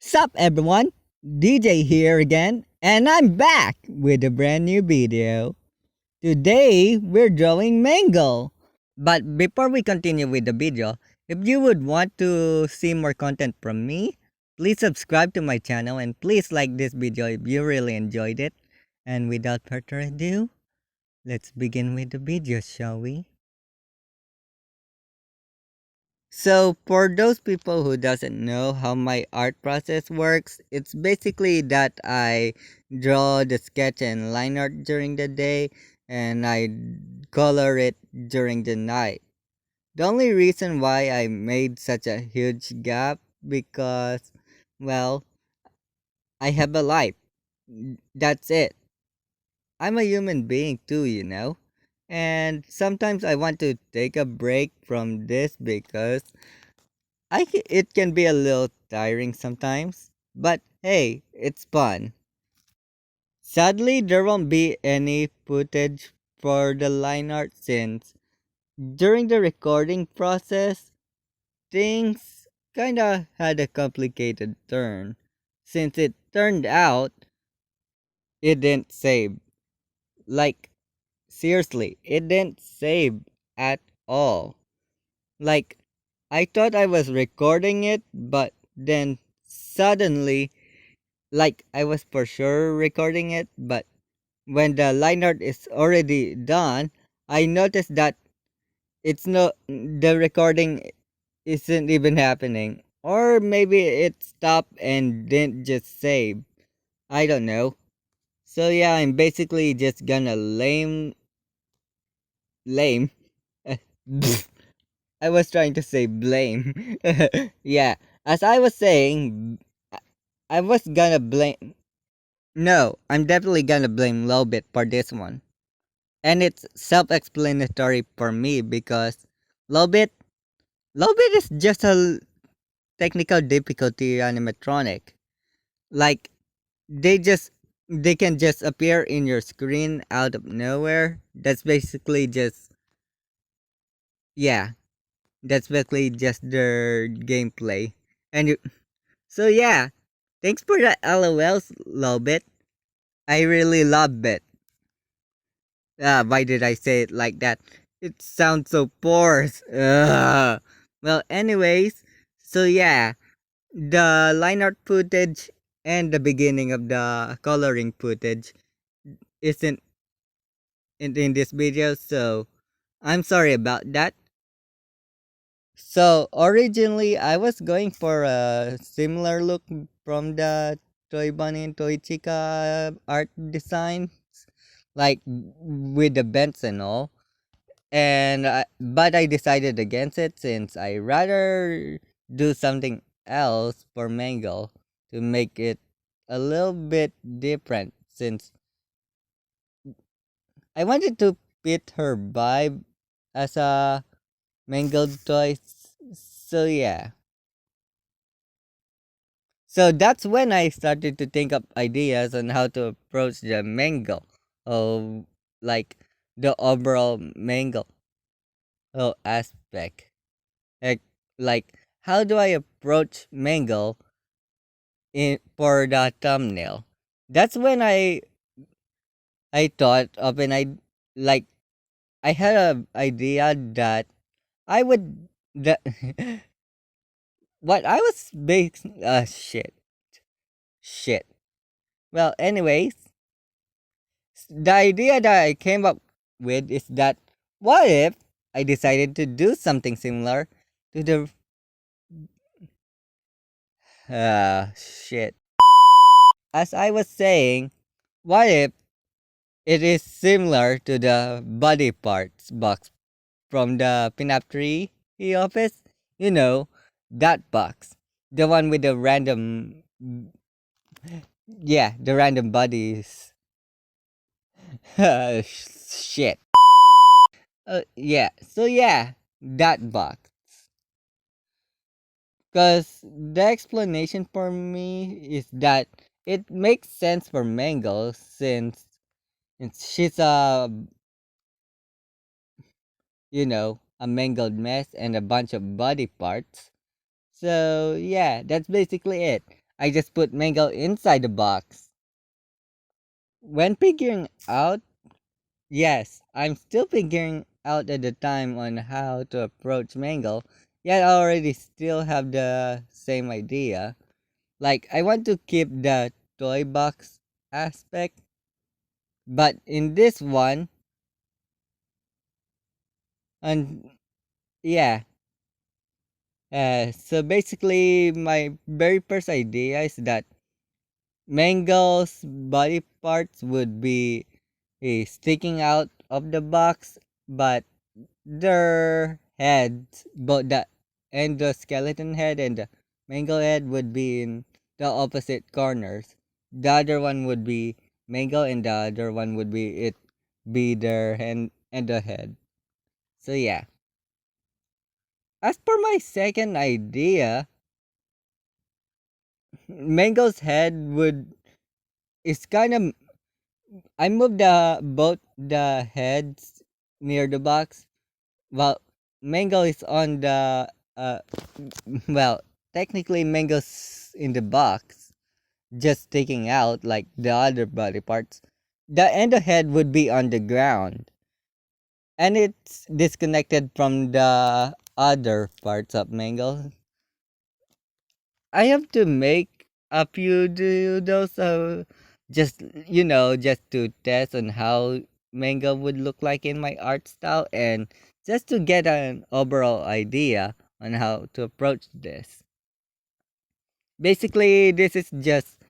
Sup everyone, DJ here again, and I'm back with a brand new video. Today we're drawing Mangle. But before we continue with the video, if you would want to see more content from me, please subscribe to my channel and please like this video if you really enjoyed it. And without further ado, let's begin with the video, shall we? So for those people who doesn't know how my art process works, it's basically that I draw the sketch and line art during the day and I color it during the night. The only reason why I made such a huge gap because well, I have a life. That's it. I'm a human being too, you know. And sometimes I want to take a break from this because it can be a little tiring sometimes, but hey, it's fun. Sadly, there won't be any footage for the line art since during the recording process, things kinda had a complicated turn. Since it turned out it didn't save. Like, seriously, it didn't save at all. Like, I thought I was recording it, but then suddenly like I was for sure recording it, but when the line art is already done, I noticed that it's no the recording isn't even happening. Or maybe it stopped and didn't just save. I don't know. So yeah, I'm basically just gonna lame. I was trying to say blame. Yeah, as I was saying, I was gonna blame. No, I'm definitely gonna blame Lolbit for this one. And it's self-explanatory for me because Lolbit Lolbit is just a technical difficulty animatronic. Like they just they can just appear in your screen out of nowhere. That's basically just yeah, that's basically just their gameplay. And so yeah, thanks for the LOLs, Lolbit. I really love it. Why did I say it like that? It sounds so forced. Ugh. Well, anyways, so yeah, the line art footage and the beginning of the coloring footage isn't in this video, so I'm sorry about that. So originally, I was going for a similar look from the Toy Bunny and Toy Chica art designs, like with the bends and all. But I decided against it since I rather do something else for Mango to make it a little bit different since I wanted to fit her vibe as a Mango toy. So yeah. So that's when I started to think of ideas on how to approach the Mango of like the overall Mango aspect. Like, like how do I approach Mangle in for the thumbnail? That's when I thought of an I like I had a idea that I would that what I was big shit. Well, anyways, the idea that I came up with is that what if I decided to do something similar to the shit. As I was saying, what if it is similar to the body parts box from the pinup tree office. You know, that box. The one with the random, yeah, the random bodies. Shit. Yeah, so yeah, that box. Because the explanation for me is that it makes sense for Mangle since she's a a mangled mess and a bunch of body parts. So, yeah, that's basically it. I just put Mangle inside the box. When figuring out, yes, I'm still figuring out at the time on how to approach Mangle, yet I already still have the same idea. Like, I want to keep the toy box aspect, but in this one, and yeah, so basically, my very first idea is that Mangle's body parts would be sticking out of the box, but their heads, both the endoskeleton head and the Mangle head, would be in the opposite corners. The other one would be Mangle, and the other one would be their hand and the head. So yeah. As per my second idea, Mangle's head would is kind of I moved the both the heads near the box while Mango is on the well, technically Mango's in the box just sticking out like the other body parts. The end of head would be on the ground and it's disconnected from the other parts of Mango. I have to make a few do those just just to test on how manga would look like in my art style and just to get an overall idea on how to approach this. Basically, this is just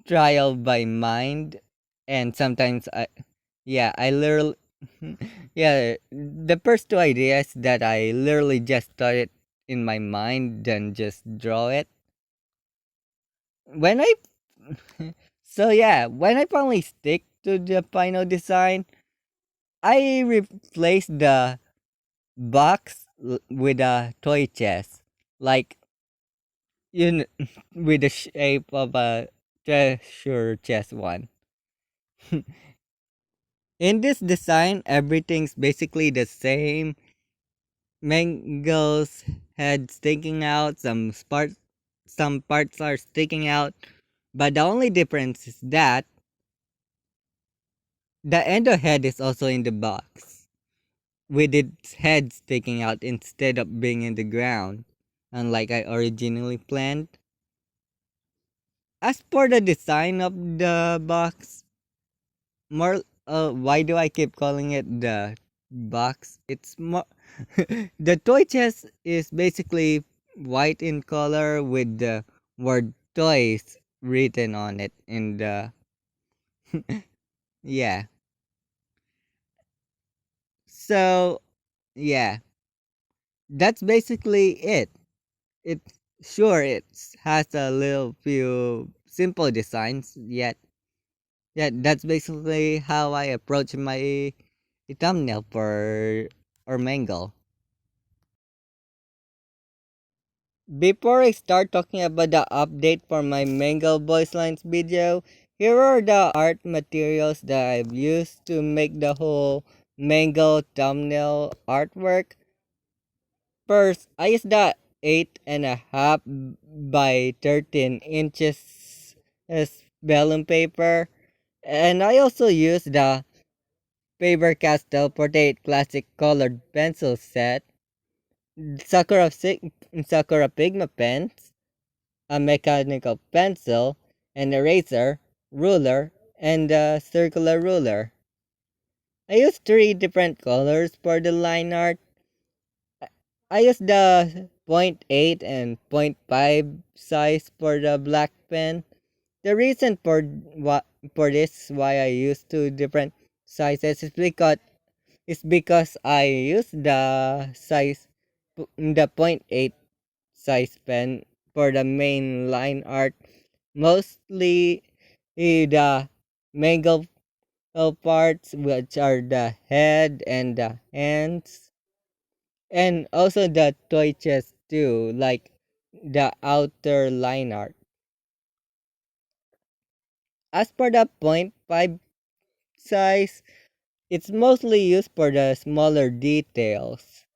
trial by mind and sometimes I literally yeah, the first two ideas that I literally just thought it in my mind then just draw it. When I So yeah, when I finally stick to the final design, I replaced the box with a toy chest, like with the shape of a treasure chest one. In this design, everything's basically the same. Mango's head sticking out, some parts are sticking out, but the only difference is that the end of head is also in the box, with its head sticking out instead of being in the ground, unlike I originally planned. As for the design of the box, more why do I keep calling it the box? It's more the toy chest is basically white in color with the word toys written on it in the yeah. So yeah, that's basically it. It sure it has a little few simple designs, yet yeah, that's basically how I approach my thumbnail for or Mangle. Before I start talking about the update for my Mangle Voice Lines video, here are the art materials that I've used to make the whole Mangle thumbnail artwork. First, I used the 8.5 by 13 inches as vellum paper, and I also used the Faber-Castell Portrait Classic Colored Pencil Set, Sakura Pigma pens, a mechanical pencil, an eraser, ruler, and a circular ruler. I used three different colors for the line art. I used the point .8 and point .5 size for the black pen. The reason for this why I used two different sizes is because I use the point .8 size pen for the main line art, mostly the mango parts, which are the head and the hands, and also the toy chest too, like the outer line art. As for the point .5 size, it's mostly used for the smaller details.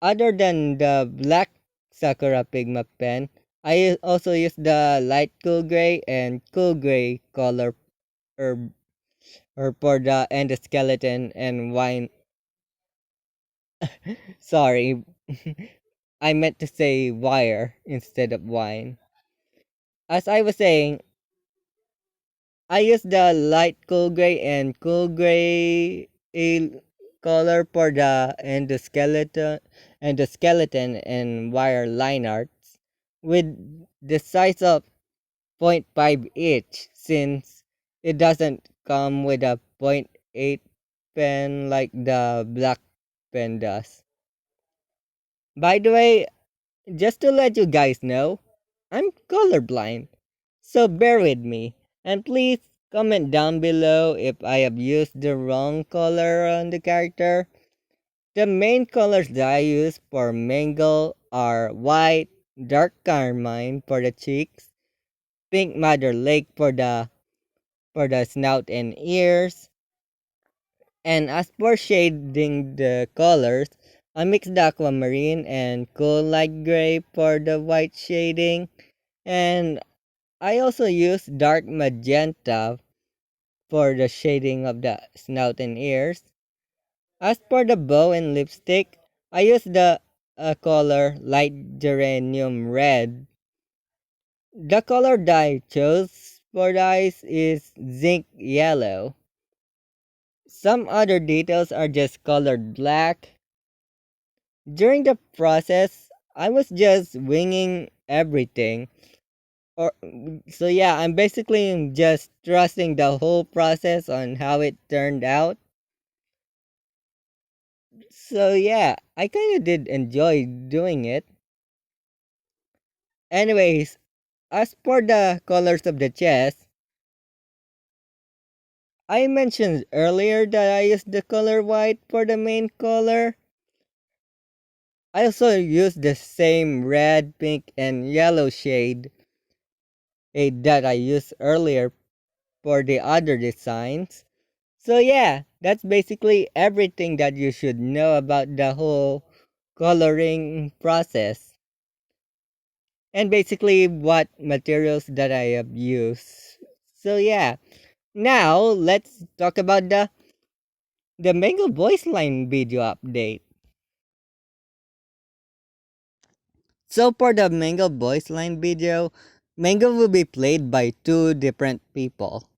Other than the black Sakura Pigma pen. Also use the light cool gray and cool gray color or for the and the skeleton and wine. Sorry, I meant to say wire instead of wine. As I was saying, I use the light cool gray and cool gray color for the skeleton and wire line arts with the size of point 0.5 each since it doesn't come with a point 0.8 pen like the black pen does. By the way, just to let you guys know, I'm colorblind, so bear with me. And please comment down below if I have used the wrong color on the character. The main colors that I use for Mangle are white, dark carmine for the cheeks, pink Mother Lake for the snout and ears. And as for shading the colors, I mix the aquamarine and cool light gray for the white shading. And I also use dark magenta for the shading of the snout and ears. As for the bow and lipstick, I use the color light geranium red. The color that I chose for the eyes is zinc yellow. Some other details are just colored black. During the process, I was just winging everything. Or so yeah, I'm basically just trusting the whole process on how it turned out. So yeah, I kind of did enjoy doing it. Anyways, as for the colors of the chest, I mentioned earlier that I used the color white for the main color. I also used the same red, pink, and yellow shade that I used earlier for the other designs. So yeah, that's basically everything that you should know about the whole coloring process. And basically what materials that I have used. So yeah, now let's talk about the Mangle Voice Line video update. So for the Mangle Voice Line video, Mangle will be played by two different people.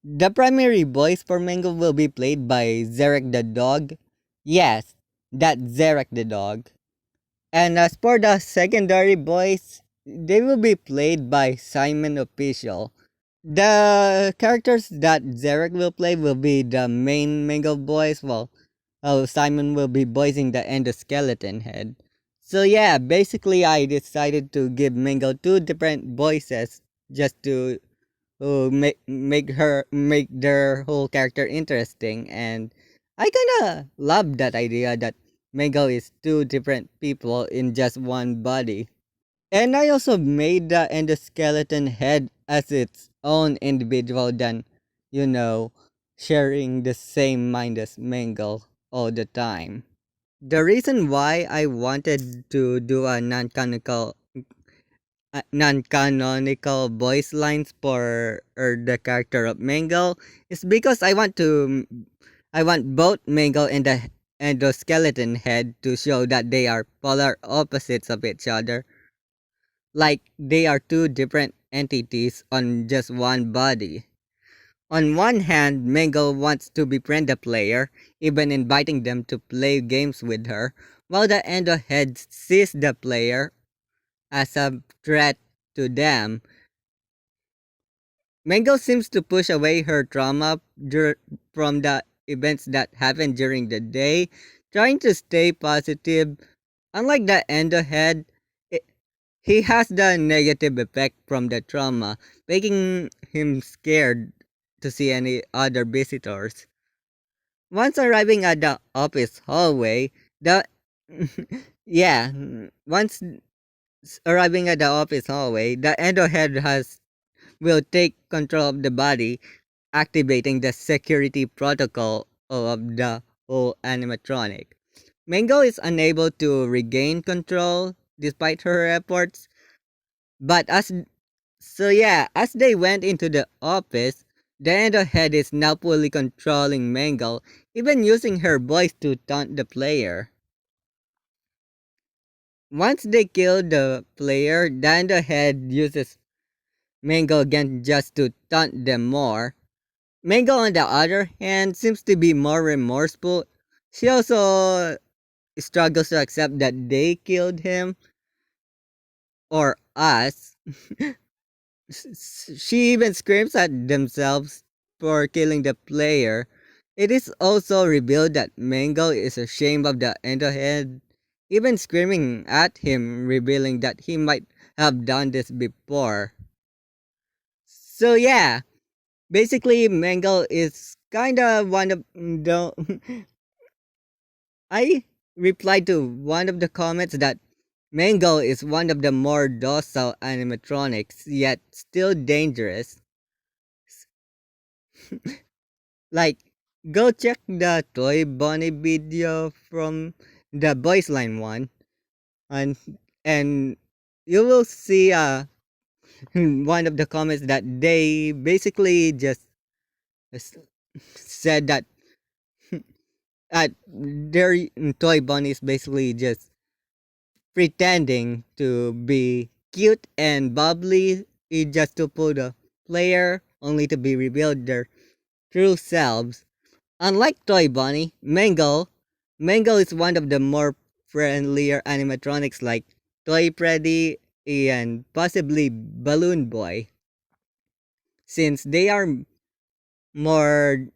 The primary voice for Mangle will be played by ZerrekTheDog. Yes, that's ZerrekTheDog. And as for the secondary voice, they will be played by Simon Official. The characters that Zerek will play will be the main Mangle voice, while Simon will be voicing the endoskeleton head. So yeah, basically I decided to give Mangle two different voices just to make their whole character interesting, and I kinda love that idea that Mangle is two different people in just one body. And I also made the endoskeleton head as its own individual than, you know, sharing the same mind as Mangle all the time. The reason why I wanted to do a non-canonical voice lines for the character of Mangle is because I want both Mangle and the endoskeleton head to show that they are polar opposites of each other, like they are two different entities on just one body. On one hand, Mango wants to befriend the player, even inviting them to play games with her, while the Endo head sees the player as a threat to them. Mango seems to push away her trauma from the events that happened during the day, trying to stay positive. Unlike the Endo head, he has the negative effect from the trauma, making him scared to see any other visitors. Once arriving at the office hallway, the yeah, once arriving at the office hallway, the endohead has will take control of the body, activating the security protocol of the whole animatronic. Mango is unable to regain control, despite her efforts. But as they went into the office, the Enderhead is now fully controlling Mangle, even using her voice to taunt the player. Once they kill the player, the Enderhead uses Mangle again just to taunt them more. Mangle, on the other hand, seems to be more remorseful. She also struggles to accept that they killed him or us. She even screams at themselves for killing the player. It is also revealed that Mango is ashamed of the Enderhead, even screaming at him, revealing that he might have done this before. So yeah, basically Mango is kinda one of the I replied to one of the comments that Mango is one of the more docile animatronics, yet still dangerous. Like, go check the Toy Bunny video from the Voice Line one, and and you will see one of the comments that they basically just s- said that their Toy Bunny is basically just pretending to be cute and bubbly just to pull the player, only to be revealed their true selves. Unlike Toy Bunny, Mango is one of the more friendlier animatronics like Toy Freddy and possibly Balloon Boy, since they are more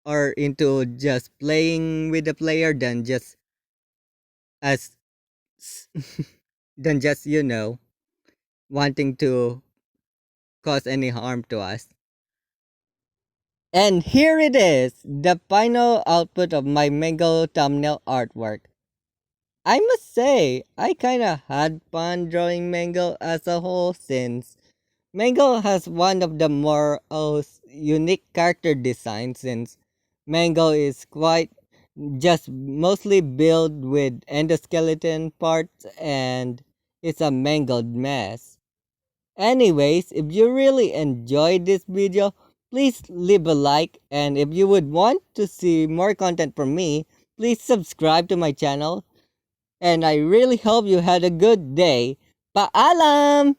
or into just playing with the player as than just wanting to cause any harm to us. And here it is, the final output of my Mango thumbnail artwork. I must say, I kinda had fun drawing Mango as a whole since Mango has one of the more unique character designs since Mango is quite just mostly built with endoskeleton parts and it's a mangled mess. Anyways, if you really enjoyed this video, please leave a like, and if you would want to see more content from me, please subscribe to my channel, and I really hope you had a good day. Paalam!